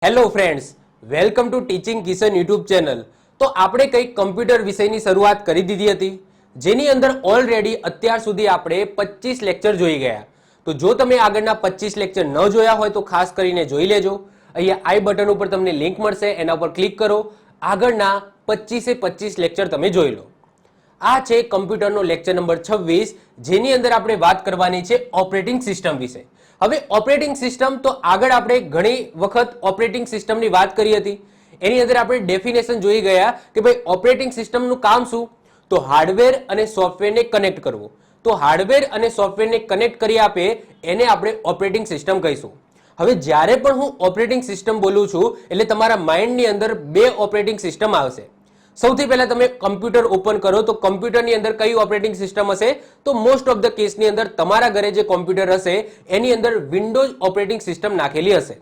Hello friends, welcome to teaching Kishan YouTube channel. તો આપણે કંઈક કમ્પ્યુટર વિષયની શરૂઆત કરી દીધી હતી, જેની અંદર ઓલરેડી અત્યાર સુધી આપણે 25 લેક્ચર જોઈ ગયા. તો જો તમે આગળના 25 લેક્ચર ન જોયા હોય તો ખાસ કરીને જોઈ લેજો. અહીંયા આઈ બટન ઉપર તમને લિંક મળશે, એના ઉપર ક્લિક કરો, આગળના 25 લેક્ચર તમે જોઈ લો. આ છે કમ્પ્યુટરનો લેક્ચર નંબર 26, જેની અંદર આપણે વાત કરવાની છે ઓપરેટિંગ સિસ્ટમ વિશે. હવે ઓપરેટિંગ સિસ્ટમ તો આગળ આપણે ઘણી વખત ઓપરેટિંગ સિસ્ટમની વાત કરી હતી. એની અંદર આપણે ડેફિનેશન જોઈ ગયા કે ભાઈ ઓપરેટિંગ સિસ્ટમનું કામ શું, તો હાર્ડવેર અને સોફ્ટવેરને કનેક્ટ કરવું. તો હાર્ડવેર અને સોફ્ટવેરને કનેક્ટ કરી આપે એને આપણે ઓપરેટિંગ સિસ્ટમ કહીશું. હવે જ્યારે પણ હું ઓપરેટિંગ સિસ્ટમ બોલું છું એટલે તમારા માઇન્ડની અંદર બે ઓપરેટિંગ સિસ્ટમ આવશે. સૌથી પહેલા તમે કમ્પ્યુટર ઓપન કરો તો કમ્પ્યુટરની અંદર કઈ ઓપરેટિંગ સિસ્ટમ હશે, તો મોસ્ટ ઓફ ધ કેસની અંદર તમારા ઘરે જે કોમ્પ્યુટર હશે એની અંદર વિન્ડોઝ ઓપરેટિંગ સિસ્ટમ નાખેલી હશે.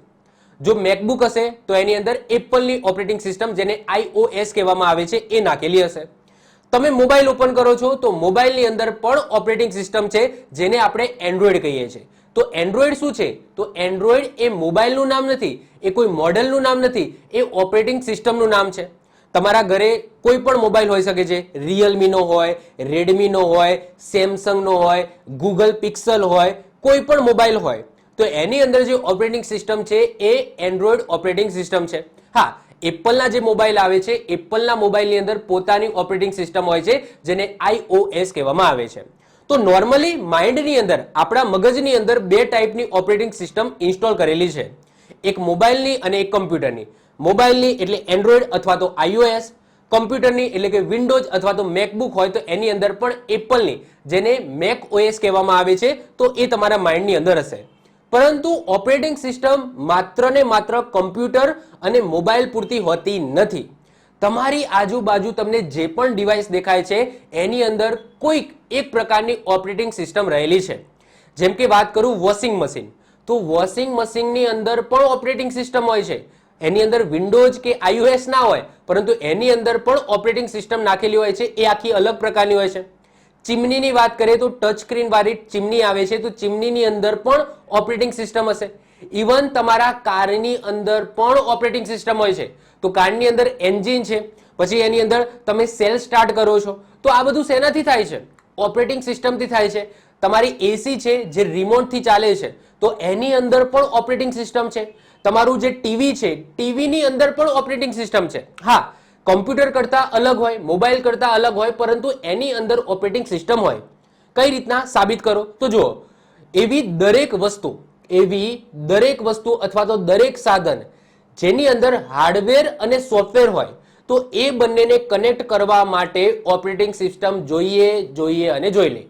જો મેકબુક હશે તો એની અંદર એપલની ઓપરેટિંગ સિસ્ટમ, જેને iOS કહેવામાં આવે છે, એ નાખેલી હશે. તમે મોબાઈલ ઓપન કરો છો તો મોબાઈલની અંદર પણ ઓપરેટિંગ સિસ્ટમ છે, જેને આપણે એન્ડ્રોઈડ કહીએ છીએ. તો એન્ડ્રોઈડ શું છે, તો એન્ડ્રોઈડ એ મોબાઈલનું નામ નથી, એ કોઈ મોડેલનું નામ નથી, એ ઓપરેટિંગ સિસ્ટમનું નામ છે. તમારા ઘરે કોઈ પણ મોબાઈલ હોઈ શકે છે, રિયલમીનો હોય, રેડમીનો હોય, સેમસંગનો હોય, ગૂગલ પિક્સલ હોય, કોઈ પણ મોબાઈલ હોય, તો એની અંદર જે ઓપરેટિંગ સિસ્ટમ છે એ એન્ડ્રોઈડ ઓપરેટિંગ સિસ્ટમ છે. હા, એપલના જે મોબાઈલ આવે છે, એપલના મોબાઈલની અંદર પોતાની ઓપરેટિંગ સિસ્ટમ હોય છે, જેને iOS કહેવામાં આવે છે. તો નોર્મલી માઇન્ડની અંદર, આપણા મગજની અંદર બે ટાઈપની ઓપરેટિંગ સિસ્ટમ ઇન્સ્ટોલ કરેલી છે, એક મોબાઈલની અને એક કમ્પ્યુટરની. મોબાઈલની એટલે એન્ડ્રોઈડ અથવા તો iOS, કમ્પ્યુટરની એટલે કે વિન્ડોઝ અથવા તો મેકબુક હોય તો એની અંદર પણ એપલની, જેને મેક ઓએસ કહેવામાં આવે છે, તો એ તમારા માઇન્ડની અંદર હશે. પરંતુ ઓપરેટિંગ સિસ્ટમ માત્ર ને માત્ર કમ્પ્યુટર અને મોબાઈલ પૂરતી હોતી નથી. તમારી આજુબાજુ તમને જે પણ ડિવાઇસ દેખાય છે એની અંદર કોઈક એક પ્રકારની ઓપરેટિંગ સિસ્ટમ રહેલી છે. જેમ કે વાત કરું વોશિંગ મશીન, તો વોશિંગ મશીનની અંદર પણ ઓપરેટિંગ સિસ્ટમ હોય છે. એની અંદર વિન્ડોઝ કે iOS ના હોય, પરંતુ એની અંદર પણ ઓપરેટિંગ સિસ્ટમ નાખેલી હોય છે, એ આખી અલગ પ્રકારની હોય છે. ચીમનીની વાત કરીએ તો ટચ સ્ક્રીન વાળી ચીમની આવે છે, તો ચીમનીની અંદર પણ ઓપરેટિંગ સિસ્ટમ હશે. ઇવન તમારા કારની અંદર પણ ઓપરેટિંગ સિસ્ટમ હોય છે. તો કારની અંદર એન્જિન છે, પછી એની અંદર તમે સેલ સ્ટાર્ટ કરો છો, તો આ બધું શેનાથી થાય છે, ઓપરેટિંગ સિસ્ટમથી થાય છે. તમારી એસી છે જે રિમોટથી ચાલે છે, તો એની અંદર પણ ઓપરેટિંગ સિસ્ટમ છે. તમારું જે ટીવી છે, ટીવીની અંદર પણ ઓપરેટિંગ સિસ્ટમ છે. હા, કમ્પ્યુટર કરતા અલગ હોય, મોબાઈલ કરતા અલગ હોય, પરંતુ એની અંદર ઓપરેટિંગ સિસ્ટમ હોય. કઈ રીતના સાબિત કરો, તો જુઓ, એવી દરેક વસ્તુ અથવા તો દરેક સાધન જેની અંદર હાર્ડવેર અને સોફ્ટવેર હોય, તો એ બંનેને કનેક્ટ કરવા માટે ઓપરેટિંગ સિસ્ટમ જોઈએ અને જોઈ લે.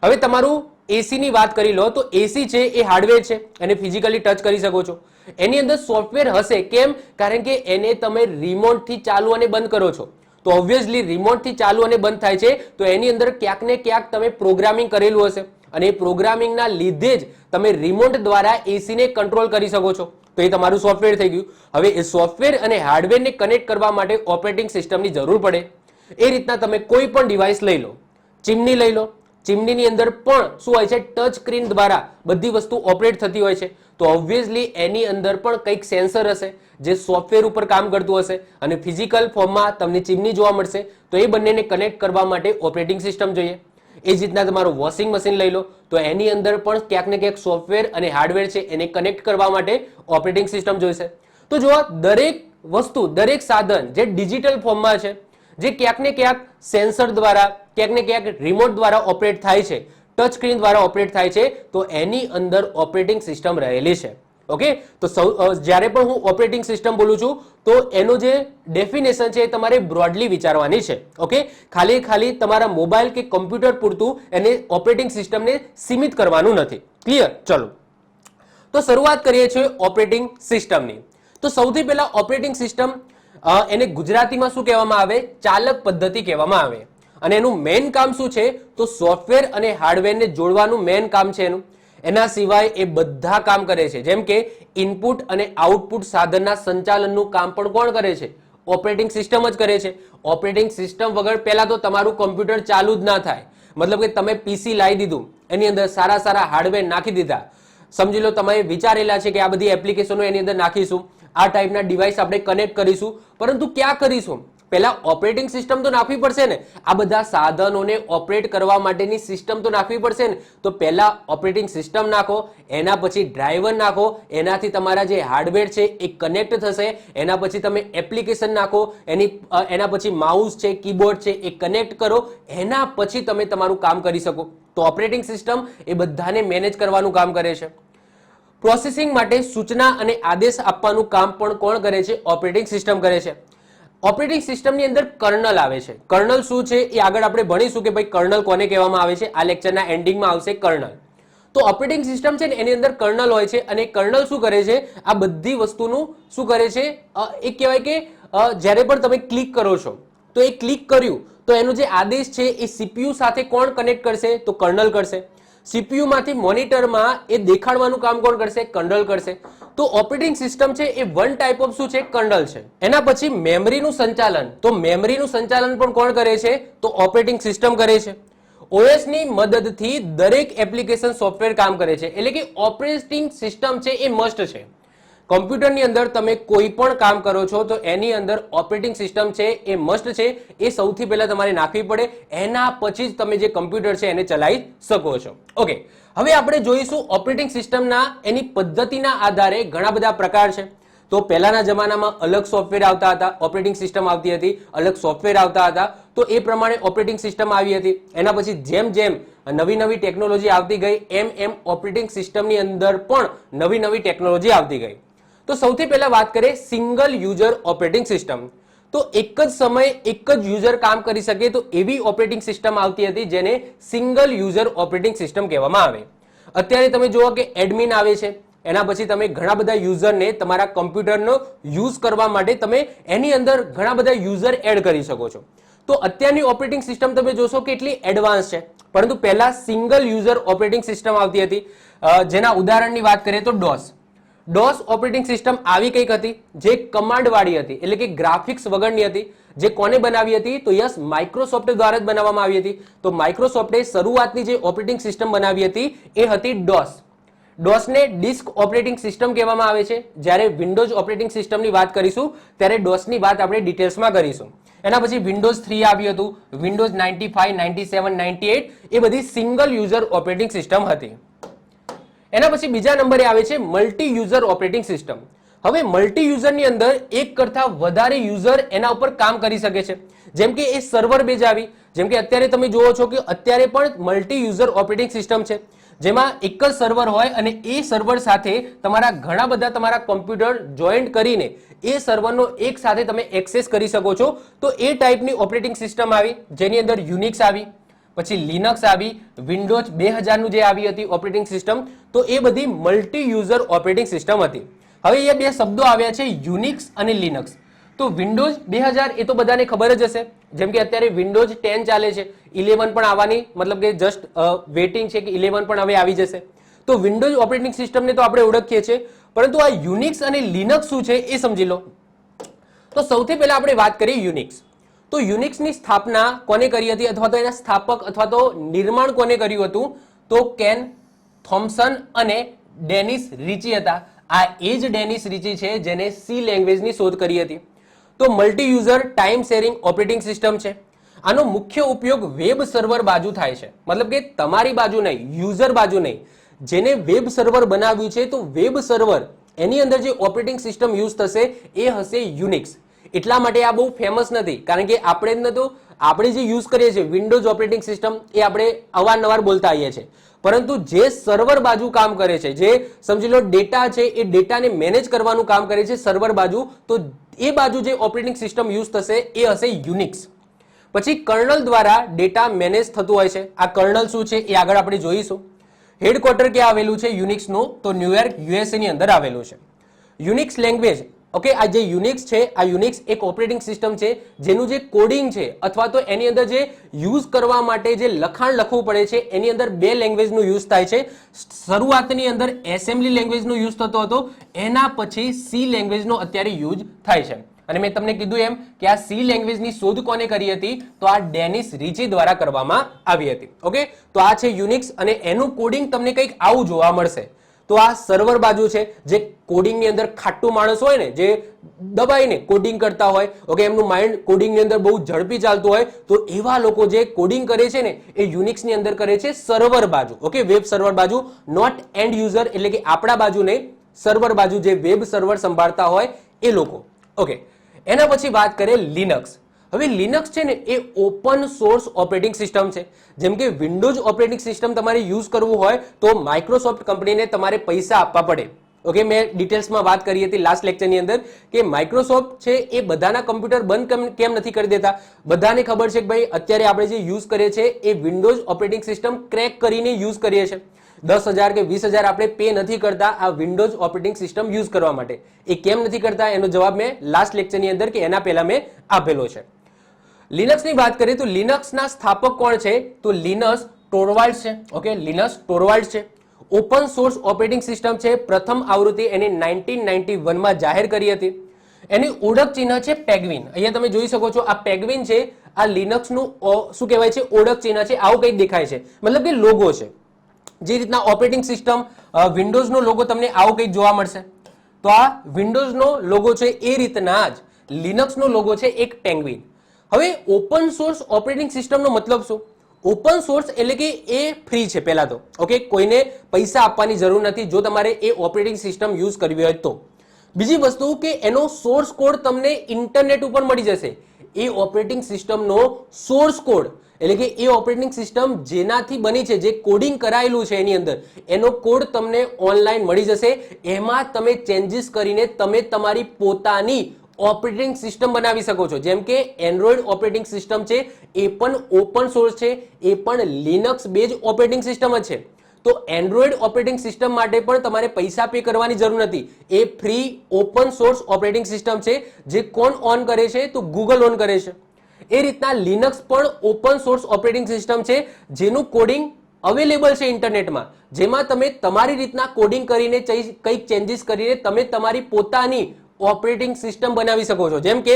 હવે તમારું એસીની વાત કરી લો તો એસી છે એ હાર્ડવેર છે, એને ફિઝિકલી ટચ કરી શકો છો. એની અંદર સોફ્ટવેર હશે, કેમ? કારણ કે એને તમે રિમોટથી ચાલુ અને બંધ કરો છો. તો ઓબ્વિયસલી રિમોટથી ચાલુ અને બંધ થાય છે, તો એની અંદર ક્યાંક ને ક્યાંક તમે પ્રોગ્રામિંગ કરેલું હશે, અને એ પ્રોગ્રામિંગના લીધે જ તમે રિમોટ દ્વારા એસીને કંટ્રોલ કરી શકો છો. તો એ તમારું સોફ્ટવેર થઈ ગયું. હવે એ સોફ્ટવેર અને હાર્ડવેરને કનેક્ટ કરવા માટે ઓપરેટિંગ સિસ્ટમની જરૂર પડે. એ રીતના તમે કોઈ પણ ડિવાઇસ લઈ લો, ચીમની લઈ લો, ચીમનીની અંદર પણ શું હોય છે, ટચ સ્ક્રીન દ્વારા બધી વસ્તુ ઓપરેટ થતી હોય છે. તો ઓબ્વિયસલી એની અંદર પણ કંઈક સેન્સર હશે જે સોફ્ટવેર ઉપર કામ કરતું હશે, અને ફિઝિકલ ફોર્મમાં તમને ચીમની જોવા મળશે. તો એ બંનેને કનેક્ટ કરવા માટે ઓપરેટિંગ સિસ્ટમ જોઈએ. એ જ રીતના તમારું વોશિંગ મશીન લઈ લો, તો એની અંદર પણ ક્યાંક ને ક્યાંક સોફ્ટવેર અને હાર્ડવેર છે, એને કનેક્ટ કરવા માટે ઓપરેટિંગ સિસ્ટમ જોઈશે. તો જો દરેક વસ્તુ, દરેક સાધન જે ડિજિટલ ફોર્મમાં છે, જે ક્યાંક ને ક્યાંક સેન્સર દ્વારા, ક્યાંક ને ક્યાંક રિમોટ દ્વારા ઓપરેટ થાય છે, ટચ સ્ક્રીન દ્વારા ઓપરેટ થાય છે, તો એની અંદર ઓપરેટિંગ સિસ્ટમ રહેલી છે. ઓકે, તો જ્યારે પણ હું ઓપરેટિંગ સિસ્ટમ બોલું છું તો એનો જે ડેફિનેશન છે એ તમારે બ્રોડલી વિચારવાની છે. ઓકે, ખાલી તમારા મોબાઈલ કે કમ્પ્યુટર પૂરતું એને ઓપરેટિંગ સિસ્ટમને સીમિત કરવાનું નથી. ક્લિયર? ચલો, તો શરૂઆત કરીએ છીએ ઓપરેટિંગ સિસ્ટમની. તો સૌથી પહેલા ઓપરેટિંગ સિસ્ટમ, એને ગુજરાતીમાં શું કહેવામાં આવે, ચાલક પદ્ધતિ કહેવામાં આવે. અને એનું મેઇન કામ શું છે, તો સોફ્ટવેર અને હાર્ડવેરને જોડવાનું મેઇન કામ છે એનું. એના સિવાય એ બધા કામ કરે છે. જેમ કે ઇનપુટ અને આઉટપુટ સાધનના સંચાલનનું કામ પણ કોણ કરે છે, ઓપરેટિંગ સિસ્ટમ જ કરે છે. ઓપરેટિંગ સિસ્ટમ વગર પહેલા તો તમારું કમ્પ્યુટર ચાલુ જ ના થાય. મતલબ કે તમે પીસી લાવી દીધું, એની અંદર સારા હાર્ડવેર નાખી દીધા, સમજી લો તમે વિચારેલા છે કે આ બધી એપ્લિકેશનો એની અંદર નાખીશું, આ ટાઈપના ડિવાઇસ આપણે કનેક્ટ કરીશું, પરંતુ ક્યાં કરીશું? પહેલા ઓપરેટિંગ સિસ્ટમ તો નાખવી પડશે ને, આ બધા સાધનોને ઓપરેટ કરવા માટેની સિસ્ટમ તો નાખવી પડશે ને. તો પહેલા ઓપરેટિંગ સિસ્ટમ નાખો, એના પછી ડ્રાઈવર નાખો, એનાથી તમારા જે હાર્ડવેર છે એ કનેક્ટ થશે, એના પછી તમે એપ્લિકેશન નાખો, એના પછી માઉસ છે, કીબોર્ડ છે એ કનેક્ટ કરો, એના પછી તમે તમારું કામ કરી શકો. તો ઓપરેટિંગ સિસ્ટમ એ બધાને મેનેજ કરવાનું કામ કરે છે. પ્રોસેસિંગ માટે સૂચના અને આદેશ આપવાનું કામ પણ કોણ કરે છે? ઓપરેટિંગ સિસ્ટમ કરે છે. ઓપરેટિંગ સિસ્ટમની અંદર કર્નલ આવે છે. કર્નલ શું છે એ આગળ આપણે ભણીશું કે ભાઈ કર્નલ કોને કહેવામાં આવે છે. આ લેક્ચરના એન્ડિંગમાં આવશે કર્નલ. તો ઓપરેટિંગ સિસ્ટમ છે ને એની અંદર કર્નલ હોય છે, અને કર્નલ શું કરે છે? આ બધી વસ્તુનું શું કરે છે? એ કહેવાય કે જ્યારે પણ તમે ક્લિક કરો છો તો એ ક્લિક કર્યું તો એનો જે આદેશ છે એ સીપીયુ સાથે કોણ કનેક્ટ કરશે? તો કર્નલ કરશે. સીપીયુ માંથી મોનિટરમાં એ દેખાડવાનું કામ કોણ કરશે? કર્નલ કરશે. તો ઓપરેટિંગ સિસ્ટમ છે એ વન ટાઈપ ઓફ શું છે? કર્નલ છે. એના પછી મેમરીનું સંચાલન, તો મેમરીનું સંચાલન પણ કોણ કરે છે? તો ઓપરેટિંગ સિસ્ટમ કરે છે. ઓએસ ની મદદથી દરેક એપ્લિકેશન સોફ્ટવેર કામ કરે છે, એટલે કે ઓપરેટિંગ સિસ્ટમ છે એ મસ્ટ છે. કોમ્પ્યુટરની અંદર તમે કોઈ પણ કામ કરો છો તો એની અંદર ઓપરેટિંગ સિસ્ટમ છે એ મસ્ટ છે, એ સૌથી પહેલા તમારે નાખવી પડે, એના પછી જ તમે જે કમ્પ્યુટર છે એને ચલાવી શકો છો. ઓકે, હવે આપણે જોઈશું ઓપરેટિંગ સિસ્ટમના એની પદ્ધતિના આધારે ઘણા બધા પ્રકાર છે. તો પહેલાના જમાનામાં અલગ સોફ્ટવેર આવતા હતા, ઓપરેટિંગ સિસ્ટમ આવતી હતી, અલગ સોફ્ટવેર આવતા હતા, તો એ પ્રમાણે ઓપરેટિંગ સિસ્ટમ આવી હતી. એના પછી જેમ જેમ નવી નવી ટેકનોલોજી આવતી ગઈ એમ એમ ઓપરેટિંગ સિસ્ટમની અંદર પણ નવી નવી ટેકનોલોજી આવતી ગઈ. તો સૌથી પહેલા વાત કરીએ સિંગલ યુઝર ઓપરેટિંગ સિસ્ટમ. તો એક જ સમયે એક જ યુઝર કામ કરી શકે તો એવી ઓપરેટિંગ સિસ્ટમ આવતી હતી જેને સિંગલ યુઝર ઓપરેટિંગ સિસ્ટમ કહેવામાં આવે. અત્યારે તમે જુઓ કે એડમિન આવે છે, એના પછી તમે ઘણા બધા યુઝરને તમારા કમ્પ્યુટરનો યુઝ કરવા માટે તમે એની અંદર ઘણા બધા યુઝર એડ કરી શકો છો. તો અત્યારની ઓપરેટિંગ સિસ્ટમ તમે જોશો કે એટલી એડવાન્સ છે, પરંતુ પહેલા સિંગલ યુઝર ઓપરેટિંગ સિસ્ટમ આવતી હતી. જેના ઉદાહરણની વાત કરીએ તો ડોસ ઓપરેટિંગ સિસ્ટમ આવી કંઈક હતી જે કમાન્ડ વાળી હતી, એટલે કે ગ્રાફિક્સ વગરની હતી. જે કોને બનાવી હતી? તો યસ, માઇક્રોસોફ્ટ દ્વારા જ બનાવવામાં આવી હતી. તો માઇક્રોસોફ્ટે શરૂઆતની જે ઓપરેટિંગ સિસ્ટમ બનાવી હતી એ હતી ડોસ. ડોસને ડિસ્ક ઓપરેટિંગ સિસ્ટમ કહેવામાં આવે છે. જ્યારે વિન્ડોઝ ઓપરેટિંગ સિસ્ટમની વાત કરીશું ત્યારે ડોસની વાત આપણે ડિટેલ્સમાં કરીશું. એના પછી વિન્ડોઝ 3 આવ્યું હતું, વિન્ડોઝ 95, 97, 98 એ બધી સિંગલ યુઝર ઓપરેટિંગ સિસ્ટમ હતી. એના પછી બીજા નંબરે આવે છે મલ્ટી યુઝર ઓપરેટિંગ સિસ્ટમ. હવે મલ્ટી યુઝરની અંદર એક કરતા વધારે યુઝર એના ઉપર કામ કરી શકે છે. જેમ કે એ સર્વર બેઝ આવી, જેમ કે અત્યારે તમે જુઓ છો કે અત્યારે પણ મલ્ટી યુઝર ઓપરેટિંગ સિસ્ટમ છે, જેમાં એક જ સર્વર હોય અને એ સર્વર સાથે તમારા ઘણા બધા તમારા કોમ્પ્યુટર જોઈન્ટ કરીને એ સર્વરનો એક સાથે તમે એક્સેસ કરી શકો છો. તો એ ટાઈપની ઓપરેટિંગ સિસ્ટમ આવી, જેની અંદર યુનિક્સ આવી, પછી લિનક્સ આવી, વિન્ડોઝ 2000 નું જે આવી હતી ઓપરેટિંગ સિસ્ટમ. તો એ બધી મલ્ટી યુઝર ઓપરેટિંગ સિસ્ટમ હતી. હવે એ બે શબ્દો આવ્યા છે યુનિક્સ અને લિનક્સ. તો વિન્ડોઝ 2000 એ તો બધાને ખબર જ હશે, જેમ કે અત્યારે વિન્ડોઝ 10 ચાલે છે, 11 પણ આવવાની મતલબ કે જસ્ટ વેટિંગ છે કે 11 પણ હવે આવી જશે. તો વિન્ડોઝ ઓપરેટિંગ સિસ્ટમને તો આપણે ઓળખીએ છીએ, પરંતુ આ યુનિક્સ અને લિનક્સ શું છે એ સમજી લો. તો સૌથી પહેલા આપણે વાત કરીએ યુનિક્સ. તો યુનિક્સની સ્થાપના કોને કરી હતી, અથવા તો એના સ્થાપક અથવા તો નિર્માણ કોને કર્યું હતું? તો કેન થોમ્સન અને ડેનિસ રિચી હતા. આ એ જ ડેનિસ રિચી છે જેને સી લેંગ્વેજની શોધ કરી હતી. તો multi user time sharing operating system છે. આનો મુખ્ય ઉપયોગ વેબ સર્વર બાજુ થાય છે, મતલબ કે તમારી બાજુ નહીં, યુઝર બાજુ નહીં. જેને વેબ સર્વર બનાવ્યું છે તો વેબ સર્વર એની અંદર જે ઓપરેટિંગ સિસ્ટમ યુઝ થશે એ હશે યુનિક્સ. એટલા માટે આ બહુ ફેમસ નથી, કારણ કે આપણે જે યુઝ કરીએ છીએ વિન્ડોઝ ઓપરેટિંગ સિસ્ટમ એ આપણે અવારનવાર બોલતા આવીએ છીએ, પરંતુ જે સર્વર બાજુ કામ કરે છે, જે સમજી લો ડેટા છે એ ડેટાને મેનેજ કરવાનું કામ કરે છે સર્વર બાજુ, તો એ બાજુ જે ઓપરેટિંગ સિસ્ટમ યુઝ થશે એ હશે યુનિક્સ. પછી કર્નલ દ્વારા ડેટા મેનેજ થતું હોય છે. આ કર્નલ શું છે એ આગળ આપણે જોઈશું. હેડક્વાર્ટર ક્યાં આવેલું છે યુનિક્સનું? તો ન્યુયોર્ક યુએસએ ની અંદર આવેલું છે. યુનિક્સ લેંગ્વેજ, ઓકે, આ જે યુનિક્સ છે આ યુનિક્સ એક ઓપરેટિંગ સિસ્ટમ છે જેનું જે કોડિંગ છે અથવા તો એની અંદર જે યુઝ કરવા માટે જે લખાણ લખવું પડે છે એની અંદર બે લેંગ્વેજનું યુઝ થાય છે. શરૂઆતની અંદર એસેમ્બલી લેંગ્વેજનો યુઝ થતો હતો, એના પછી સી લેંગ્વેજનો અત્યારે યુઝ થાય છે. અને મેં તમને કીધું એમ કે આ સી લેંગ્વેજની શોધ કોને કરી હતી? તો આ ડેનિસ રિચી દ્વારા કરવામાં આવી હતી. ઓકે, તો આ છે યુનિક્સ અને એનું કોડિંગ તમને કંઈક આવું જોવા મળશે. તો આ સર્વર બાજુ છે, જે કોડિંગની અંદર ખાટું માણસ હોય ને, જે દબાઈને કોડિંગ કરતા હોય, ઓકે, એમનું માઇન્ડ કોડિંગની અંદર બહુ ઝડપી ચાલતું હોય, તો એવા લોકો જે કોડિંગ કરે છે ને એ યુનિક્સની અંદર કરે છે સર્વર બાજુ, ઓકે, વેબ સર્વર બાજુ, નોટ એન્ડ યુઝર, એટલે કે આપણા બાજુ નહીં, સર્વર બાજુ, જે વેબ સર્વર સંભાળતા હોય એ લોકો, ઓકે. એના પછી વાત કરીએ લિનક્સ. હવે લિનક્સ છે ને એ ઓપન સોર્સ ઓપરેટિંગ સિસ્ટમ છે. જેમ કે વિન્ડોઝ ઓપરેટિંગ સિસ્ટમ તમારે યુઝ કરવું હોય તો માઇક્રોસોફ્ટ કંપનીને તમારે પૈસા આપવા પડે, ઓકે. મેં ડિટેલ્સમાં વાત કરી હતી લાસ્ટ લેક્ચરની અંદર કે માઇક્રોસોફ્ટ છે એ બધાના કમ્પ્યુટર બંધ કેમ નથી કરી દેતા. બધાને ખબર છે કે ભાઈ અત્યારે આપણે જે યુઝ કરીએ છીએ એ વિન્ડોઝ ઓપરેટિંગ સિસ્ટમ ક્રેક કરીને યુઝ કરીએ છીએ. 10,000 કે 20,000 આપણે પે નથી કરતા આ વિન્ડોઝ ઓપરેટિંગ સિસ્ટમ યુઝ કરવા માટે. એ કેમ નથી કરતા એનો જવાબ મેં લાસ્ટ લેક્ચરની અંદર કે એના પહેલા મેં આપેલો છે. લિનક્સની વાત કરીએ તો લિનક્સના સ્થાપક કોણ છે? તો લિનસ ટોરવાલ્ડ્સ છે, ઓકે. લિનસ ટોરવાલ્ડ્સ છે. ઓપન સોર્સ ઓપરેટિંગ સિસ્ટમ છે. પ્રથમ આવૃત્તિ એની 1991 માં જાહેર કરી હતી. એની ઓળખ ચિહ્ન છે પેગ્વિન. અહીંયા તમે જોઈ શકો છો આ પેગ્વિન છે, આ લિનક્સનું શું કહેવાય છે ઓળખ ચિહ્ન છે. આવું કંઈક દેખાય છે, મતલબ કે લોગો છે. જે રીતના ઓપરેટિંગ સિસ્ટમ વિન્ડોઝનો લોગો તમને આવું કંઈક જોવા મળશે, તો આ વિન્ડોઝનો લોગો છે એ રીતના જ લિનક્સનો લોગો છે એક પેંગ્વિન. હવે ઓપન સોર્સ ઓપરેટિંગ સિસ્ટમનો મતલબ શું? ઓપન સોર્સ એટલે કે એ ફ્રી છે પહેલા તો, ઓકે. કોઈને પૈસા આપવાની જરૂર નથી જો તમારે એ ઓપરેટિંગ સિસ્ટમ યુઝ કરવી હોય તો. બીજી વસ્તુ કે એનો સોર્સ કોડ તમને ઇન્ટરનેટ ઉપર મળી જશે. એ ઓપરેટિંગ સિસ્ટમનો સોર્સ કોડ એટલે કે એ ઓપરેટિંગ સિસ્ટમ જેનાથી બની છે, જે કોડિંગ કરાયેલું છે એની અંદર, એનો કોડ તમને ઓનલાઈન મળી જશે. એમાં તમે ચેન્જીસ કરીને તમે તમારી પોતાની ઓપરેટિંગ સિસ્ટમ બનાવી શકો છો. જેમ કે એન્ડ્રોઈડ ઓપરેટિંગ સિસ્ટમ છે એ પણ ઓપન સોર્સ છે, એ પણ લિનક્સ બેઝ ઓપરેટિંગ સિસ્ટમ જ છે. તો એન્ડ્રોઈડ ઓપરેટિંગ સિસ્ટમ માટે પણ તમારે પૈસા પે કરવાની જરૂર નથી. એ free open source operating system છે. જે કોણ ઓન કરે છે? તો ગૂગલ ઓન કરે છે. એ રીતના લિનક્સ પણ ઓપન સોર્સ ઓપરેટિંગ સિસ્ટમ છે જેનું કોડિંગ અવેલેબલ છે ઇન્ટરનેટમાં, જેમાં તમે તમારી રીતના કોડિંગ કરીને કંઈક ચેન્જીસ કરીને તમે તમારી પોતાની ઓપરેટિંગ સિસ્ટમ બનાવી શકો છો. જેમ કે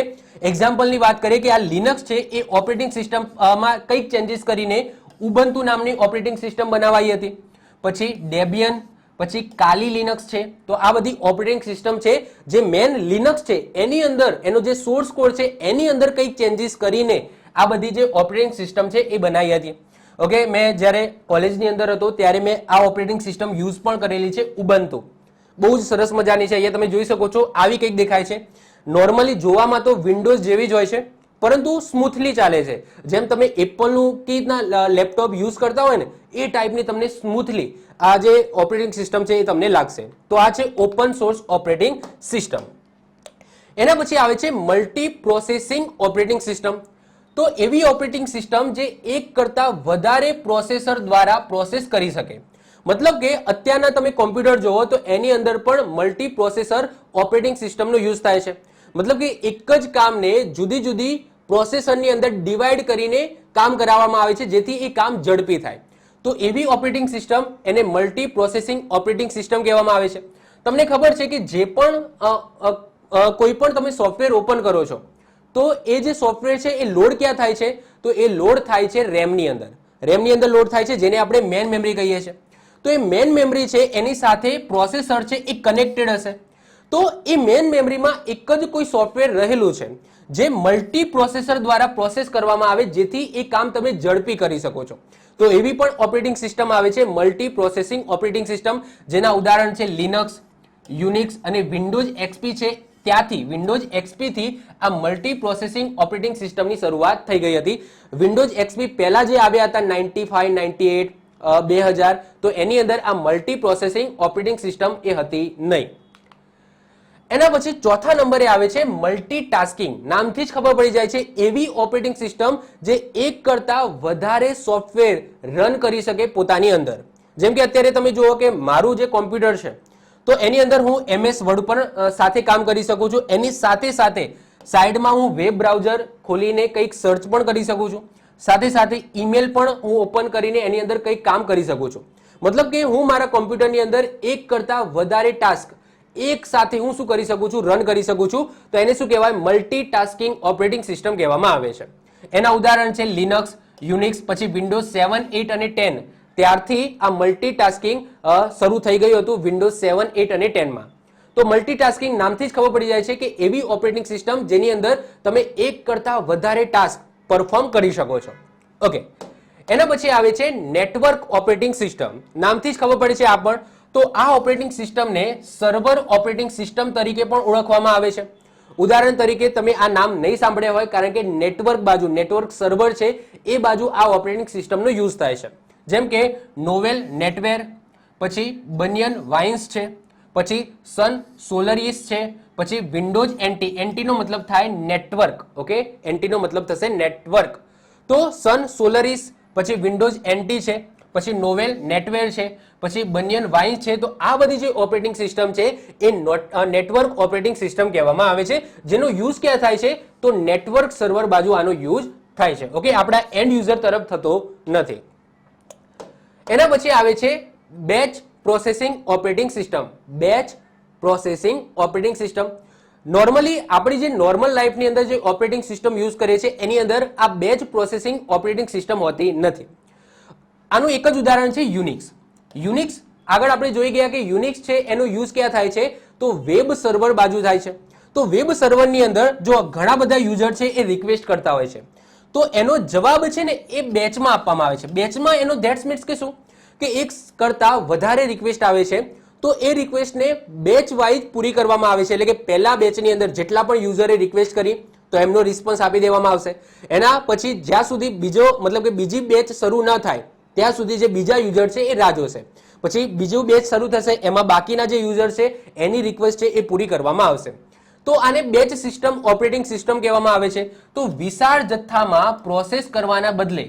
એક્ઝામ્પલની વાત કરીએ કે આ લિનક્સ છે એ ઓપરેટિંગ સિસ્ટમમાં કંઈક ચેન્જીસ કરીને ઉબુન્ટુ નામની ઓપરેટિંગ સિસ્ટમ બનાવાઈ હતી. પછી ડેબિયન, પછી કાલી લિનક્સ છે. તો આ બધી ઓપરેટિંગ સિસ્ટમ છે જે મેન લિનક્સ છે એની અંદર એનો જે સોર્સ કોડ છે એની અંદર કંઈક ચેન્જીસ કરીને આ બધી જે ઓપરેટિંગ સિસ્ટમ છે એ બનાવી હતી, ઓકે. મેં જ્યારે કોલેજની અંદર હતો ત્યારે મેં આ ઓપરેટિંગ સિસ્ટમ યુઝ પણ કરેલી છે, ઉબુન્ટુ. બહુ જ સરસ મજાની છે. અહીંયા તમે જોઈ શકો છો આવી કંઈક દેખાય છે. નોર્મલી જોવામાં તો વિન્ડોઝ જેવી જ હોય છે, પરંતુ સ્મૂથલી ચાલે છે. જેમ તમે એપલનું કે રીતના લેપટોપ યુઝ કરતા હોય ને એ ટાઈપની તમને સ્મૂથલી આ જે ઓપરેટિંગ સિસ્ટમ છે એ તમને લાગશે. તો આ છે ઓપન સોર્સ ઓપરેટિંગ સિસ્ટમ. એના પછી આવે છે મલ્ટી પ્રોસેસિંગ ઓપરેટિંગ સિસ્ટમ. તો એવી ઓપરેટિંગ સિસ્ટમ જે એક કરતા વધારે પ્રોસેસર દ્વારા પ્રોસેસ કરી શકે. મતલબ કે અત્યારના તમે કોમ્પ્યુટર જોવો તો એની અંદર પણ મલ્ટી પ્રોસેસર ઓપરેટિંગ સિસ્ટમનો યુઝ થાય છે. મતલબ કે એક જ કામને જુદી જુદી પ્રોસેસરની અંદર ડિવાઈડ કરીને કામ કરાવવામાં આવે છે જેથી એ કામ ઝડપી થાય. તો એવી ઓપરેટિંગ સિસ્ટમ એને મલ્ટી પ્રોસેસિંગ ઓપરેટિંગ સિસ્ટમ કહેવામાં આવે છે. તમને ખબર છે કે જે પણ કોઈ પણ તમે સોફ્ટવેર ઓપન કરો છો તો એ જે સોફ્ટવેર છે એ લોડ ક્યાં થાય છે? તો એ લોડ થાય છે રેમની અંદર. રેમની અંદર લોડ થાય છે જેને આપણે મેન મેમરી કહીએ છીએ. તો એ મેન મેમરી છે એની સાથે પ્રોસેસર છે એ કનેક્ટેડ હશે. તો એ મેન મેમરીમાં એક જ કોઈ સોફ્ટવેર રહેલું છે જે મલ્ટી પ્રોસેસર દ્વારા પ્રોસેસ કરવામાં આવે જેથી એ કામ તમે ઝડપી કરી શકો છો. તો એવી પણ ઓપરેટિંગ સિસ્ટમ આવે છે મલ્ટી પ્રોસેસિંગ ઓપરેટિંગ સિસ્ટમ, જેના ઉદાહરણ છે લિનક્સ, યુનિક્સ અને વિન્ડોઝ એક્સપી છે. ત્યાંથી વિન્ડોઝ એક્સપી થી આ મલ્ટી પ્રોસેસિંગ ઓપરેટિંગ સિસ્ટમની શરૂઆત થઈ ગઈ હતી. વિન્ડોઝ એક્સપી પહેલા જે આવ્યા હતા 95, 98, 2000, તો એની અંદર આ મલ્ટી પ્રોસેસિંગ ઓપરેટિંગ સિસ્ટમ એ હતી નહીં. એના પછી ચોથા નંબરે આવે છે મલ્ટીટાસ્કિંગ. નામથી જ ખબર પડી જાય છે એવી ઓપરેટિંગ સિસ્ટમ જે એક કરતા વધારે સોફ્ટવેર રન કરી શકે પોતાની અંદર. જેમ કે અત્યારે તમે જુઓ કે મારું જે કોમ્પ્યુટર છે તો એની અંદર હું MS વર્ડ પર સાથે કામ કરી શકું છું. એની સાથે સાથે સાઈડમાં હું વેબ બ્રાઉઝર ખોલીને કંઈક સર્ચ પણ કરી શકું છું. સાથે સાથે ઈમેલ પણ હું ઓપન કરીને એની અંદર કંઈક કામ કરી શકું છું. મતલબ કે હું મારા કોમ્પ્યુટરની અંદર એક કરતા વધારે ટાસ્ક એક સાથે હું શું કરી શકું છું? રન કરી શકું છું. તો એને શું કહેવાય? મલ્ટીટાસ્કિંગ ઓપરેટિંગ સિસ્ટમ કહેવામાં આવે છે. એના ઉદાહરણ છે લિનક્સ, યુનિક્સ, પછી વિન્ડોઝ 7, 8 અને 10. ત્યારથી આ મલ્ટીટાસ્કિંગ શરૂ થઈ ગયું હતું વિન્ડોઝ 7, 8 અને 10 માં. તો મલ્ટીટાસ્કિંગ નામથી જ ખબર પડી જાય છે કે એવી ઓપરેટિંગ સિસ્ટમ જેની અંદર તમે એક કરતા વધારે ટાસ્ક પરફોર્મ કરી શકો છો. ઓકે, એના પછી આવે છે નેટવર્ક ઓપરેટિંગ સિસ્ટમ. નામથી જ ખબર પડે છે આ પણ. તો આ ઓપરેટિંગ સિસ્ટમને સર્વર ઓપરેટિંગ સિસ્ટમ તરીકે પણ ઓળખવામાં આવે છે. ઉદાહરણ તરીકે તમે આ નામ નહીં સાંભળ્યા હોય કારણ કે નેટવર્ક બાજુ, નેટવર્ક સર્વર છે એ બાજુ આ ઓપરેટિંગ સિસ્ટમનો યુઝ થાય છે. જેમ કે નોવેલ નેટવેર, પછી બનિયન વાઇન્સ છે, પછી સન સોલરિસ છે, પછી વિન્ડોઝ એનટી. એનટીનો મતલબ થાય નેટવર્ક. ઓકે, એનટીનો મતલબ થશે નેટવર્ક. તો સન સોલરિસ, પછી વિન્ડોઝ એનટી છે, પછી નોવેલ નેટવેર છે, પછી બનિયન વાઇન્સ છે. તો આ બધી જે ઓપરેટિંગ સિસ્ટમ છે એ નેટવર્ક ઓપરેટિંગ સિસ્ટમ કહેવામાં આવે છે, જેનો યુઝ ક્યાં થાય છે તો નેટવર્ક સર્વર બાજુ આનો યુઝ થાય છે. ઓકે, આપણા એન્ડ યુઝર તરફ થતો નથી. એના પછી આવે છે batch processing operating system. Batch processing operating system normally આપણી જે નોર્મલ લાઈફની અંદર જે ઓપરેટિંગ સિસ્ટમ યુઝ કરીએ છીએ એની અંદર આ બેચ પ્રોસેસિંગ ઓપરેટિંગ સિસ્ટમ હોતી નથી. આનું એક જ ઉદાહરણ છે યુનિક્સ. યુનિક્સ આગળ આપણે જોઈ ગયા કે યુનિક્સ છે એનો યુઝ ક્યાં થાય છે તો વેબ સર્વર બાજુ થાય છે. તો વેબ સર્વરની અંદર જો ઘણા બધા યુઝર છે એ રિક્વેસ્ટ કરતા હોય છે તો એનો જવાબ છે ને એ બેચમાં આપવામાં આવે છે. બેચમાં એનો ધેટ્સ મીન્સ કે શું કે એક કરતા વધારે રિક્વેસ્ટ આવે છે તો એ રિક્વેસ્ટને બેચ વાઇઝ પૂરી કરવામાં આવે છે. એટલે કે પહેલા બેચની અંદર જેટલા પણ યુઝરે રિક્વેસ્ટ કરી તો એમનો રિસ્પોન્સ આપી દેવામાં આવશે. એના પછી જ્યાં સુધી બીજો મતલબ કે બીજી બેચ શરૂ ન થાય ત્યાં સુધી જે બીજા યુઝર છે એ રાહ જોશે. પછી બીજું બેચ શરૂ થશે, એમાં બાકીના જે યુઝર છે એની રિક્વેસ્ટ છે એ પૂરી કરવામાં આવશે. તો આને બેચ સિસ્ટમ ઓપરેટિંગ સિસ્ટમ કહેવામાં આવે છે. તો વિશાળ જથ્થામાં પ્રોસેસ કરવાના બદલે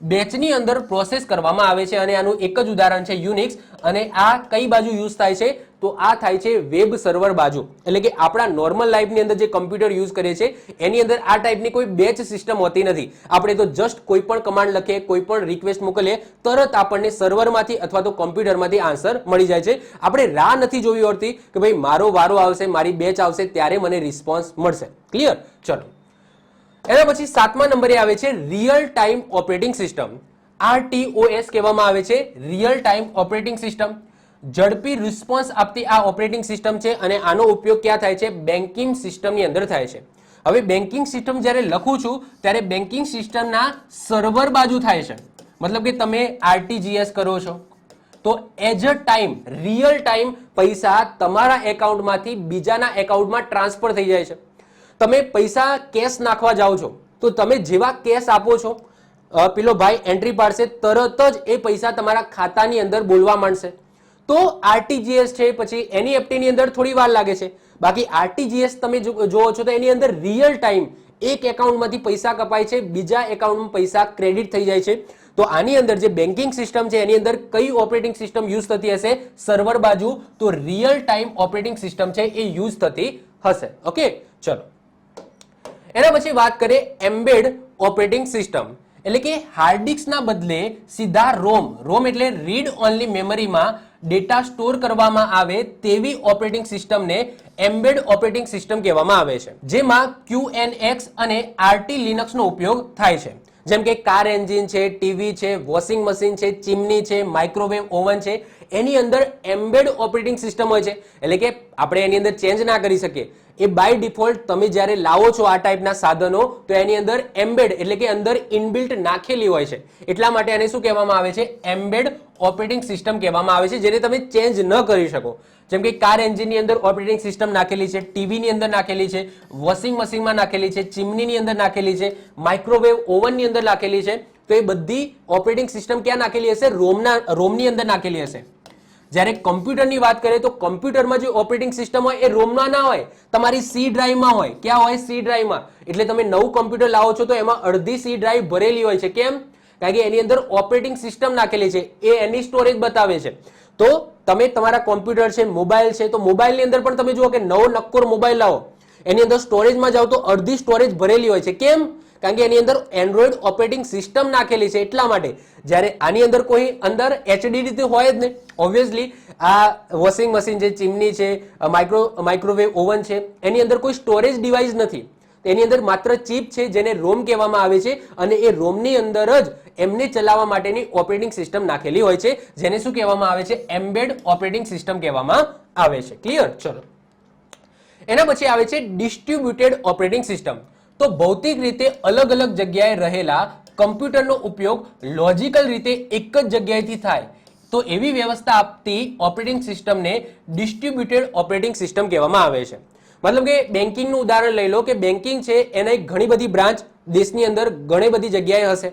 બેચની અંદર પ્રોસેસ કરવામાં આવે છે અને આનું એક જ ઉદાહરણ છે યુનિક્સ. અને આ કઈ બાજુ યુઝ થાય છે તો આ થાય છે વેબ સર્વર બાજુ. એટલે કે આપણા નોર્મલ લાઈફની અંદર જે કમ્પ્યુટર યુઝ કરીએ છીએ એની અંદર આ ટાઈપની કોઈ બેચ સિસ્ટમ હોતી નથી. આપણે તો જસ્ટ કોઈ પણ કમાન્ડ લખીએ, કોઈ પણ રિક્વેસ્ટ મોકલીએ, તરત આપણને સર્વરમાંથી અથવા તો કોમ્પ્યુટરમાંથી આન્સર મળી જાય છે. આપણે રાહ નથી જોવી હોતી કે ભાઈ મારો વારો આવશે, મારી બેચ આવશે ત્યારે મને રિસ્પોન્સ મળશે. ક્લિયર? ચલો, એના પછી 7મા નંબરે આવે છે real time operating system. RTOS કહેવામાં આવે છે, રિયલ ટાઈમ ઓપરેટિંગ સિસ્ટમ. ઝડપી રિસ્પોન્સ આપતી આ ઓપરેટિંગ સિસ્ટમ છે અને આનો ઉપયોગ ક્યાં થાય છે બેન્કિંગ સિસ્ટમની અંદર થાય છે. હવે બેન્કિંગ સિસ્ટમ જ્યારે લખું છું ત્યારે બેન્કિંગ સિસ્ટમના સર્વર બાજુ થાય છે. મતલબ કે તમે RTGS કરો છો તો as a time, real time પૈસા તમારા એકાઉન્ટમાંથી બીજાના એકાઉન્ટમાં ટ્રાન્સફર થઈ જાય છે. તમે પૈસા કેશ નાખવા જાઓ છો તો તમે જેવા કેશ આપો છો પેલો ભાઈ એન્ટ્રી પાડશે, તરત જ એ પૈસા તમારા ખાતાની અંદર બોલવા માંડશે. તો RTGS છે પછી NEFT ની અંદર થોડી વાર લાગે છે. બાકી RTGS તમે જોવો છો તો એની અંદર રિયલ ટાઈમ એક એકાઉન્ટમાંથી પૈસા કપાય છે, બીજા એકાઉન્ટમાં પૈસા ક્રેડિટ થઈ જાય છે. તો આની અંદર જે બેન્કિંગ સિસ્ટમ છે એની અંદર કઈ ઓપરેટિંગ સિસ્ટમ યુઝ થતી હશે સર્વર બાજુ? તો રિયલ ટાઈમ ઓપરેટિંગ સિસ્ટમ છે એ યુઝ થતી હશે. ઓકે, ચલો એના પછી વાત કરીએ એમ્બેડ ઓપરેટિંગ સિસ્ટમ. એટલે કે હાર્ડ ડિસ્કના બદલે સીધા રોમ એટલે રીડ ઓનલી મેમરીમાં ડેટા સ્ટોર કરવામાં આવે તેવી ઓપરેટિંગ સિસ્ટમને એમ્બેડ ઓપરેટિંગ સિસ્ટમ કહેવામાં આવે છે. જેમાં QNX અને RT લિનક્સનો ઉપયોગ થાય છે. જેમ કે કાર એન્જિન છે, ટીવી છે, વોશિંગ મશીન છે, ચીમની છે, માઇક્રોવેવ ઓવન છે, એની અંદર એમ્બેડ ઓપરેટિંગ સિસ્ટમ હોય છે. એટલે કે આપણે એની અંદર ચેન્જ ના કરી શકીએ. એ બાય ડિફોલ્ટ તમે જ્યારે લાવો છો આ ટાઈપના સાધનો તો એની અંદર એમ્બેડ એટલે કે અંદર ઇનબિલ્ટ નાખેલી હોય છે. એટલા માટે આને શું કહેવામાં આવે છે એમ્બેડ ઓપરેટિંગ સિસ્ટમ કહેવામાં આવે છે, જેને તમે ચેન્જ ન કરી શકો. જેમ કે કાર એન્જિનની અંદર ઓપરેટિંગ સિસ્ટમ નાખેલી છે, ટીવીની અંદર નાખેલી છે, વોશિંગ મશીનમાં નાખેલી છે, ચીમનીની અંદર નાખેલી છે, માઇક્રોવેવ ઓવનની અંદર નાખેલી છે. તો એ બધી ઓપરેટિંગ સિસ્ટમ ક્યાં નાખેલી હશે? રોમની અંદર નાખેલી હશે. જ્યારે કમ્પ્યુટરની વાત કરીએ તો કમ્પ્યુટરમાં જે ઓપરેટિંગ સિસ્ટમ હોય એ રોમમાં ના હોય, તમારી સી ડ્રાઈવમાં હોય. ક્યાં હોય? સી ડ્રાઈવમાં. એટલે તમે નવું કમ્પ્યુટર લાવો છો તો એમાં અડધી સી ડ્રાઈવ ભરેલી હોય છે. કેમ? કારણ કે એની અંદર ઓપરેટિંગ સિસ્ટમ નાખેલી છે, એ એની સ્ટોરેજ બતાવે છે. તો તમે તમારા કોમ્પ્યુટર છે, મોબાઈલ છે, તો મોબાઈલની અંદર પણ તમે જુઓ કે નવો નક્કોર મોબાઈલ લાવો, એની અંદર સ્ટોરેજમાં જાઓ તો અડધી સ્ટોરેજ ભરેલી હોય છે. કેમ? કારણ કે એની અંદર એન્ડ્રોઈડ ઓપરેટિંગ સિસ્ટમ નાખેલી છે. એટલા માટે જ્યારે આની અંદર કોઈ અંદર HDD હોય જ નહીં. ઓબ્વિયસલી આ વોશિંગ મશીન છે, ચીમની છે, માઇક્રોવેવ ઓવન છે, એની અંદર કોઈ સ્ટોરેજ ડિવાઇસ નથી. તેની અંદર માત્ર ચિપ છે જેને રોમ કહેવામાં આવે છે અને એ રોમની અંદર જ એમને ચલાવવા માટેની ઓપરેટિંગ સિસ્ટમ નાખેલી હોય છે, જેને શું કહેવામાં આવે છે? એમ્બેડ ઓપરેટિંગ સિસ્ટમ કહેવામાં આવે છે. ક્લિયર? ચલો, એના પછી આવે છે ડિસ્ટ્રીબ્યુટેડ ઓપરેટિંગ સિસ્ટમ. તો ભૌતિક રીતે અલગ અલગ જગ્યાએ રહેલા કમ્પ્યુટરનો ઉપયોગ લોજિકલ રીતે એક જ જગ્યાએથી થાય તો એવી વ્યવસ્થા આપતી ઓપરેટિંગ સિસ્ટમને ડિસ્ટ્રીબ્યુટેડ ઓપરેટિંગ સિસ્ટમ કહેવામાં આવે છે. મતલબ કે બેન્કિંગનું ઉદાહરણ લઈ લો કે બેન્કિંગ છે એના ઘણી બધી બ્રાન્ચ દેશની અંદર ઘણી બધી જગ્યાએ હશે,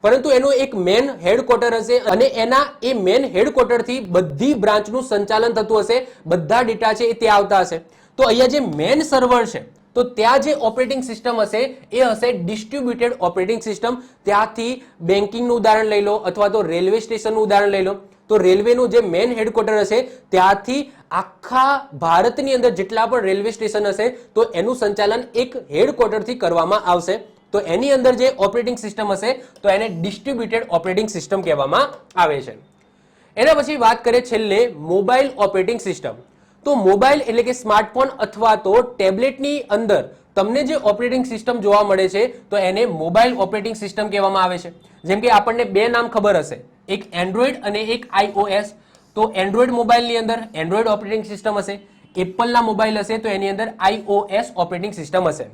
પરંતુ એનું એક મેન હેડક્વાર્ટર હશે અને એના એ મેન હેડક્વાર્ટરથી બધી બ્રાન્ચનું સંચાલન થતું હશે, બધા ડેટા છે એ ત્યાં આવતા હશે. તો અહીંયા જે મેન સર્વર છે તો ત્યાં જે ઓપરેટિંગ સિસ્ટમ હશે એ હશે ડિસ્ટ્રીબ્યુટેડ ઓપરેટિંગ સિસ્ટમ. ત્યાંથી બેન્કિંગનું ઉદાહરણ લઈ લો અથવા તો રેલવે સ્ટેશનનું ઉદાહરણ લઈ લો, તો રેલવેનું જે મેન હેડક્વાર્ટર હશે ત્યાંથી આખા ભારતની અંદર જેટલા પણ રેલવે સ્ટેશન હશે તો એનું સંચાલન એક હેડક્વાર્ટરથી કરવામાં આવશે. તો એની અંદર જે ઓપરેટિંગ સિસ્ટમ હશે તો એને ડિસ્ટ્રીબ્યુટેડ ઓપરેટિંગ સિસ્ટમ કહેવામાં આવે છે. એના પછી વાત કરીએ છેલ્લે મોબાઈલ ઓપરેટિંગ સિસ્ટમ. તો મોબાઈલ એટલે કે સ્માર્ટફોન અથવા તો ટેબ્લેટની અંદર તમને જે ઓપરેટિંગ સિસ્ટમ જોવા મળે છે તો એને મોબાઈલ ઓપરેટિંગ સિસ્ટમ કહેવામાં આવે છે. જેમ કે આપણને બે નામ ખબર હશે, એક એન્ડ્રોઈડ અને એક iOS. તો એન્ડ્રોઈડ મોબાઈલની અંદર એન્ડ્રોઈડ ઓપરેટિંગ સિસ્ટમ હશે, એપલના મોબાઈલ હશે તો એની અંદર iOS ઓપરેટિંગ સિસ્ટમ હશે.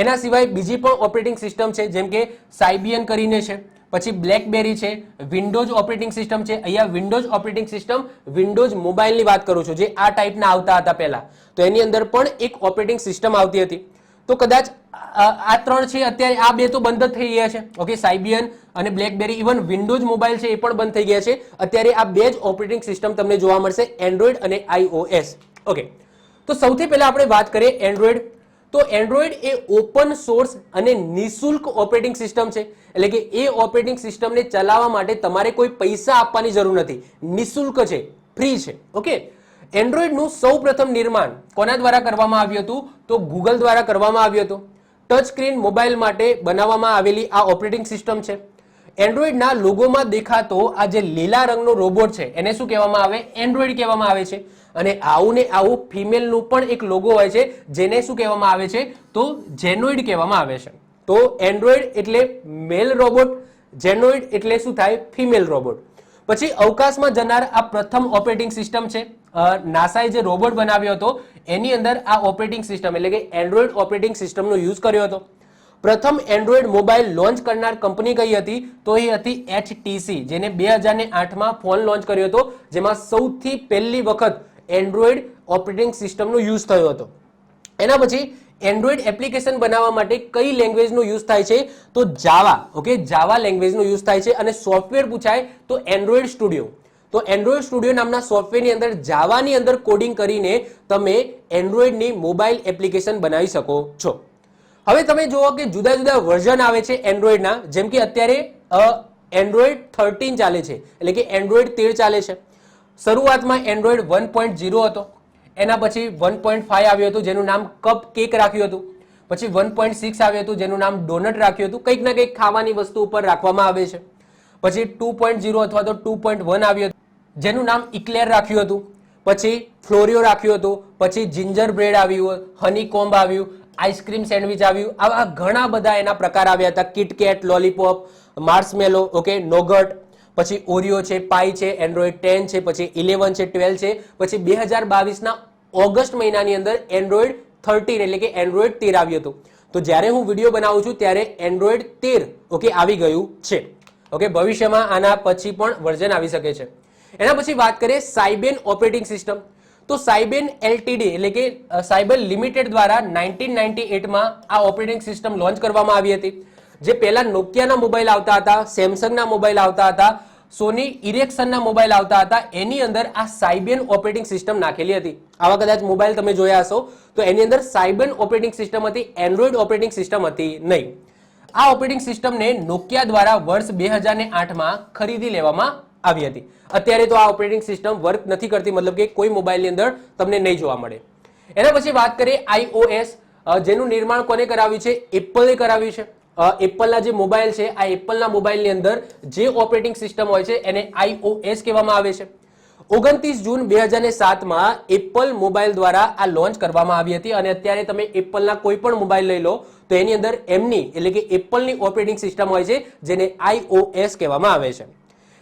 એના સિવાય બીજી પણ ઓપરેટિંગ સિસ્ટમ છે જેમ કે સાયબિયન કરીને છે, પછી બ્લેકબેરી છે, વિન્ડોઝ ઓપરેટિંગ સિસ્ટમ છે. અહીંયા વિન્ડોઝ ઓપરેટિંગ સિસ્ટમ વિન્ડોઝ મોબાઈલની વાત કરું છું જે આ ટાઈપના આવતા હતા પહેલા, તો એની અંદર પણ એક ઓપરેટિંગ સિસ્ટમ આવતી હતી. તો કદાચ આ ત્રણ છે અત્યારે આ બે તો બંધ જ થઈ ગયા છે. ઓકે, સાયબિયન અને બ્લેકબેરી, ઇવન વિન્ડોઝ મોબાઈલ છે એ પણ બંધ થઈ ગયા છે. અત્યારે આ બે જ ઓપરેટિંગ સિસ્ટમ તમને જોવા મળશે, એન્ડ્રોઈડ અને iOS. ઓકે, તો સૌથી પહેલા આપણે વાત કરીએ એન્ડ્રોઈડ. તો એન્ડ્રોઈડ એ ઓપન સોર્સ અને નિઃશુલ્ક ઓપરેટિંગ સિસ્ટમ છે, એટલે કે એ ઓપરેટિંગ સિસ્ટમને ચલાવવા માટે તમારે કોઈ પૈસા આપવાની જરૂર નથી, નિઃશુલ્ક છે, ફ્રી છે. ઓકે, એન્ડ્રોઈડનું સૌપ્રથમ નિર્માણ કોના દ્વારા કરવામાં આવ્યું હતું? તો ગૂગલ દ્વારા કરવામાં આવ્યું હતું. ટચ સ્ક્રીન મોબાઈલ માટે બનાવવામાં આવેલી આ ઓપરેટિંગ સિસ્ટમ છે. એન્ડ્રોઈડના લોગોમાં દેખાતો આ જે લીલા રંગનો રોબોટ છે એને શું કહેવામાં આવે? એન્ડ્રોઈડ કહેવામાં આવે છે. અને આવું ને આવું ફિમેલનું પણ એક લોગો હોય છે જેને શું કહેવામાં આવે છે? તો જેનોઈડ કહેવામાં આવે છે. તો એન્ડ્રોઈડ એટલે મેલ રોબોટ, જેનોઈડ એટલે શું થાય? Female robot. પછી અવકાશમાં જનાર આ પ્રથમ ઓપરેટિંગ સિસ્ટમ છે. નાસાએ જે રોબોટ બનાવ્યો હતો એની અંદર આ ઓપરેટિંગ સિસ્ટમ એટલે કે એન્ડ્રોઈડ ઓપરેટિંગ સિસ્ટમનો યુઝ કર્યો હતો. પ્રથમ એન્ડ્રોઈડ મોબાઈલ લોન્ચ કરનાર કંપની કઈ હતી? તો એ હતી HTC, જેને 2008માં ફોન લોન્ચ કર્યો હતો, જેમાં સૌથી પહેલી વખત એન્ડ્રોઈડ ઓપરેટિંગ સિસ્ટમનો યુઝ થયો હતો. એના પછી એન્ડ્રોઈડ એપ્લિકેશન બનાવવા માટે કઈ લેંગ્વેજનો યુઝ થાય છે? તો જાવા. ઓકે, જાવા લેંગ્વેજનો યુઝ થાય છે. અને સોફ્ટવેર પૂછાય તો એન્ડ્રોઈડ સ્ટુડિયો. તો એન્ડ્રોઈડ સ્ટુડિયો નામના સોફ્ટવેરની અંદર જાવાની અંદર કોડિંગ કરીને તમે એન્ડ્રોઈડની મોબાઈલ એપ્લિકેશન બનાવી શકો છો. હવે તમે જુઓ કે જુદા જુદા વર્ઝન આવે છે એન્ડ્રોઈડના, જેમ કે અત્યારે એન્ડ્રોઈડ 13 ચાલે છે, એટલે કે એન્ડ્રોઈડ 13 ચાલે છે. શરૂઆતમાં એન્ડ્રોઈડ 1.0 હતો, એના પછી 1.5 આવ્યું હતું જેનું નામ કપ કેક રાખ્યું હતું, પછી 1.6 આવ્યું હતું જેનું નામ ડોનટ રાખ્યું હતું, કંઈક ના કંઈક ખાવાની વસ્તુ ઉપર રાખવામાં આવે છે. પછી 2.0 અથવા તો 2.1 આવ્યું હતું જેનું નામ ઇક્લેર રાખ્યું હતું, પછી ફ્લોરિયો રાખ્યું હતું, પછી જિંજર બ્રેડ આવ્યું, હની કોમ્બ આવ્યું, આઈસ્ક્રીમ સેન્ડવિચ આવ્યું. આવા ઘણા બધા એના પ્રકાર આવ્યા હતા, કિટકેટ, લોલીપોપ, માર્સમેલો, ઓકે, નોગટ, પછી ઓરિયો છે, પાઈ છે, એન્ડ્રોઈડ 10 છે, પછી 11 છે, 12 છે. પછી 2022ના ઓગસ્ટ મહિનાની અંદર એન્ડ્રોઈડ 13 એટલે કે એન્ડ્રોઈડ 13 આવ્યું હતું. તો જ્યારે હું વિડીયો બનાવું છું ત્યારે એન્ડ્રોઈડ 13 ઓકે આવી ગયું છે. ઓકે, ભવિષ્યમાં આના પછી પણ વર્ઝન આવી શકે છે. એના પછી વાત કરીએ સાયબેન ઓપરેટિંગ સિસ્ટમ. તો સાયબેન એલટીડી એટલે કે સાયબર લિમિટેડ દ્વારા 1998માં આ ઓપરેટિંગ સિસ્ટમ લોન્ચ કરવામાં આવી હતી. જે પહેલા નોકિયાના મોબાઈલ આવતા હતા, સેમસંગના મોબાઈલ આવતા હતા, સોની ઇરેક્સનના મોબાઈલ આવતા હતા, એની અંદર આ સાયબેન ઓપરેટિંગ સિસ્ટમ નાખેલી હતી. આવા કદાચ મોબાઈલ તમે જોયા હશો તો એની અંદર સાયબેન ઓપરેટિંગ સિસ્ટમ હતી, એન્ડ્રોઈડ ઓપરેટિંગ સિસ્ટમ હતી નહીં. આ ઓપરેટિંગ સિસ્ટમને નોકિયા દ્વારા વર્ષ 2008માં ખરીદી લેવામાં આવી હતી. અત્યારે તો આ ઓપરેટિંગ સિસ્ટમ વર્ક નથી કરતી, મતલબ કે કોઈ મોબાઈલની અંદર તમને નહીં જોવા મળે. એના પછી વાત કરીએ iOS, જેનું નિર્માણ કોને કરાવ્યું છે? એપલે કરાવ્યું છે. એપલના જે મોબાઈલ છે આ એપલના મોબાઈલની અંદર જે ઓપરેટિંગ સિસ્ટમ હોય છે એને iOS કહેવામાં આવે છે. 29 જૂન 2007માં એપલ મોબાઈલ દ્વારા આ લોન્ચ કરવામાં આવી હતી અને અત્યારે તમે એપલના કોઈ પણ મોબાઈલ લઈ લો તો એની અંદર એમની એટલે કે એપલની ઓપરેટિંગ સિસ્ટમ હોય છે જેને iOS કહેવામાં આવે છે.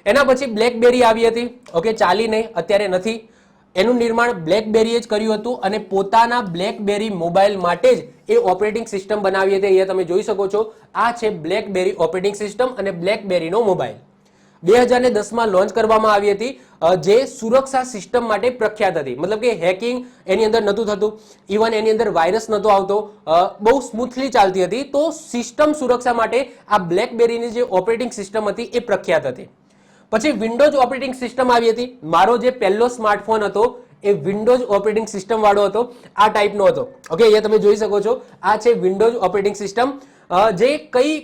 એના પછી બ્લેકબેરી આવી હતી. ઓકે, ચાલી નહીં, અત્યારે નથી. એનું નિર્માણ બ્લેકબેરીએ જ કર્યું હતું અને પોતાના બ્લેકબેરી મોબાઈલ માટે જ એ ઓપરેટિંગ સિસ્ટમ બનાવી હતી. અહીંયા તમે જોઈ શકો છો, આ છે બ્લેકબેરી ઓપરેટિંગ સિસ્ટમ અને બ્લેકબેરીનો મોબાઈલ 2010માં લોન્ચ કરવામાં આવી હતી, જે સુરક્ષા સિસ્ટમ માટે પ્રખ્યાત હતી. મતલબ કે હેકિંગ એની અંદર નહોતું થતું, ઇવન એની અંદર વાયરસ નહોતો આવતો, બહુ સ્મૂથલી ચાલતી હતી. તો સિસ્ટમ સુરક્ષા માટે આ બ્લેકબેરીની જે ઓપરેટિંગ સિસ્ટમ હતી એ પ્રખ્યાત હતી. પછી વિન્ડોઝ ઓપરેટિંગ સિસ્ટમ આવી હતી. મારો જે પહેલો સ્માર્ટફોન હતો એ વિન્ડોઝ ઓપરેટિંગ સિસ્ટમ વાળો હતો, આ ટાઈપનો હતો. ઓકે, અહીંયા તમે જોઈ શકો છો, આ છે વિન્ડોઝ ઓપરેટિંગ સિસ્ટમ, જે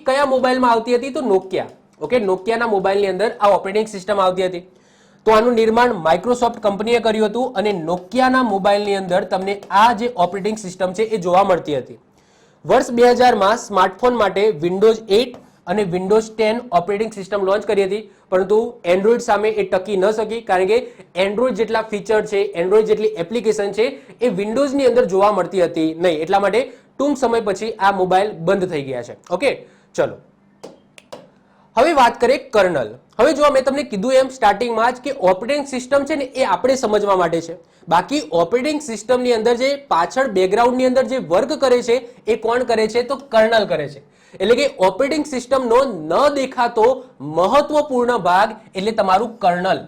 કયા મોબાઈલમાં આવતી હતી તો નોકિયા. ઓકે, નોકિયાના મોબાઈલની અંદર આ ઓપરેટિંગ સિસ્ટમ આવતી હતી. તો આનું નિર્માણ માઇક્રોસોફ્ટ કંપનીએ કર્યું હતું અને નોકિયાના મોબાઈલની અંદર તમને આ જે ઓપરેટિંગ સિસ્ટમ છે એ જોવા મળતી હતી. વર્ષ 2000માં સ્માર્ટફોન માટે વિન્ડોઝ 8 અને વિન્ડોઝ 10 ઓપરેટિંગ સિસ્ટમ લોન્ચ કરી હતી, પરંતુ એન્ડ્રોઈડ સામે એ ટકી ન શકી, કારણ કે એન્ડ્રોઈડ જેટલા ફીચર છે, એન્ડ્રોઈડ જેટલી એપ્લિકેશન છે એ વિન્ડોઝની અંદર જોવા મળતી હતી નહીં. એટલા માટે ટૂંક સમય પછી આ મોબાઈલ બંધ થઈ ગયા છે. ઓકે, ચલો હવે વાત કરીએ કર્નલ. હવે જો મેં તમને કીધું એમ સ્ટાર્ટિંગમાં જ કે ઓપરેટિંગ સિસ્ટમ છે ને એ આપણે સમજવા માટે છે. બાકી ઓપરેટિંગ સિસ્ટમની અંદર જે પાછળ બેકગ્રાઉન્ડની અંદર જે વર્ક કરે છે એ કોણ કરે છે તો કર્નલ કરે છે. એટલે કે ઓપરેટિંગ સિસ્ટમનો ન દેખાતો મહત્વપૂર્ણ ભાગ એટલે તમારું કર્નલ.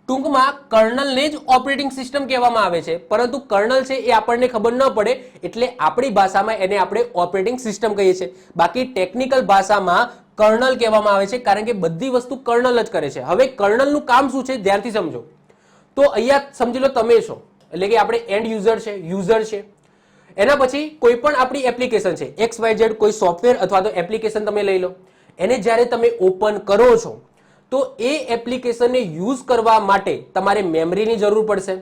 ટૂંકમાં કર્નલને જ ઓપરેટિંગ સિસ્ટમ કહેવામાં આવે છે, પરંતુ કર્નલ છે એ આપણને ખબર ન પડે એટલે આપણી ભાષામાં એને આપણે ઓપરેટિંગ સિસ્ટમ કહીએ છીએ. બાકી ટેકનિકલ ભાષામાં કર્નલ કહેવામાં આવે છે, કારણ કે બધી વસ્તુ કર્નલ જ કરે છે. હવે કર્નલનું કામ શું છે ધ્યાનથી સમજો. તો અહીંયા સમજી લો તમે છો, એટલે કે આપણે એન્ડ યુઝર છે. એના પછી કોઈ પણ આપણી એપ્લિકેશન છે XYZ, કોઈ સોફ્ટવેર અથવા તો એપ્લિકેશન તમે લઈ લો, એને જ્યારે તમે ઓપન કરો છો તો એ એપ્લિકેશનને યુઝ કરવા માટે તમારે મેમરીની જરૂર પડશે,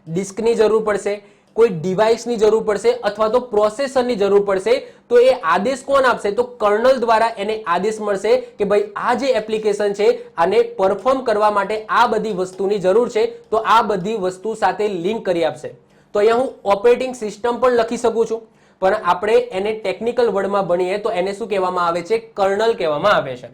ડિસ્કની જરૂર પડશે, કોઈ ડિવાઇસની જરૂર પડશે અથવા તો પ્રોસેસરની જરૂર પડશે. તો એ આદેશ કોણ આપશે તો કર્નલ દ્વારા એને આદેશ મળશે કે ભાઈ આ જે એપ્લિકેશન છે આને પરફોર્મ કરવા માટે આ બધી વસ્તુની જરૂર છે, તો આ બધી વસ્તુ સાથે લિંક કરી આપશે. તો અહીંયા હું ઓપરેટિંગ સિસ્ટમ પણ લખી શકું છું, પણ આપણે એને ટેકનિકલ વર્ડમાં ભણીએ તો એને શું કહેવામાં આવે છે, કર્નલ કહેવામાં આવે છે.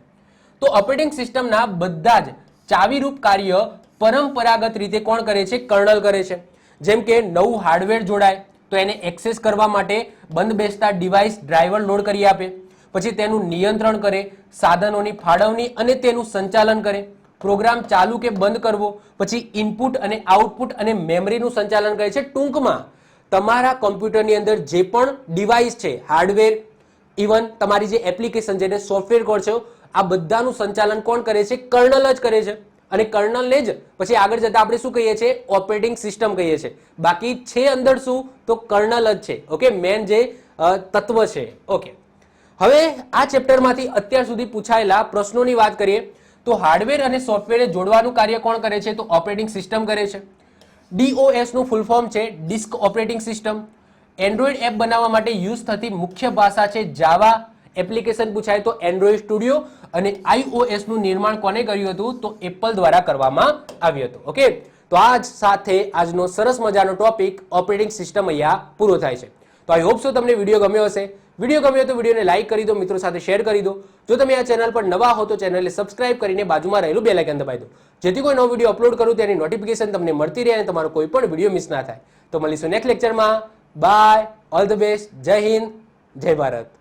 તો ઓપરેટિંગ સિસ્ટમના બધા જ ચાવીરૂપ કાર્ય પરંપરાગત રીતે કોણ કરે છે, કર્નલ કરે છે. જેમ કે નવું હાર્ડવેર જોડાય તો એને એક્સેસ કરવા માટે બંધ બેસતા ડિવાઇસ ડ્રાઈવર લોડ કરી આપે, પછી તેનું નિયંત્રણ કરે, સાધનોની ફાળવણી અને તેનું સંચાલન કરે, પ્રોગ્રામ ચાલુ કે બંધ કરવો, પછી ઇનપુટ અને આઉટપુટ અને મેમરીનું સંચાલન કરે છે. ટૂંકમાં તમારા કોમ્પ્યુટરની અંદર જે પણ ડિવાઇસ છે, હાર્ડવેર, ઇવન તમારી જે એપ્લિકેશન જેને સોફ્ટવેર કહો છો, આ બધાનું સંચાલન કોણ કરે છે, કર્નલ જ કરે છે. અને કર્નલને જ પછી આગળ જતા આપણે શું કહીએ છીએ, ઓપરેટિંગ સિસ્ટમ કહીએ છીએ. બાકી છે અંદર શું તો કર્નલ જ છે. ઓકે, મેન જે તત્વ છે. ઓકે, હવે આ ચેપ્ટરમાંથી અત્યાર સુધી પૂછાયેલા પ્રશ્નોની વાત કરીએ તો હાર્ડવેર અને સોફ્ટવેર જોડવાનું કાર્ય કોણ કરે છે તો ઓપરેટિંગ સિસ્ટમ કરે છે. DOS નું ફૂલ ફોર્મ છે disk operating system. Android app બનાવવા માટે યુઝ થતી મુખ્ય ભાષા છે જાવા. એપ્લિકેશન પૂછાય તો એન્ડ્રોઈડ સ્ટુડિયો. અને iOS નું નિર્માણ કોને કર્યું હતું તો એપલ દ્વારા કરવામાં આવ્યું હતું. ઓકે, તો આ સાથે આજનો સરસ મજાનો ટોપિક ઓપરેટિંગ સિસ્ટમ અહીંયા પૂરો થાય છે. તો આઈ હોપ સો તમને વિડીયો ગમ્યો હશે. વિડીયો ગમ્યો તો વિડીયોને લાઈક કરી દો, મિત્રો સાથે શેર કરી દો. જો તમે આ ચેનલ પર નવા હો તો ચેનલને સબસ્ક્રાઇબ કરીને બાજુમાં રહેલું બેલ આઇકન દબાવી દો, જેથી કોઈ નવો વિડીયો અપલોડ કરું તેની નોટિફિકેશન તમને મળતી રહે અને તમારો કોઈ પણ વિડીયો મિસ ના થાય. તો મળીશું નેક્સ્ટ લેક્ચરમાં. બાય, ઓલ ધ બેસ્ટ, જય હિન્દ, જય ભારત.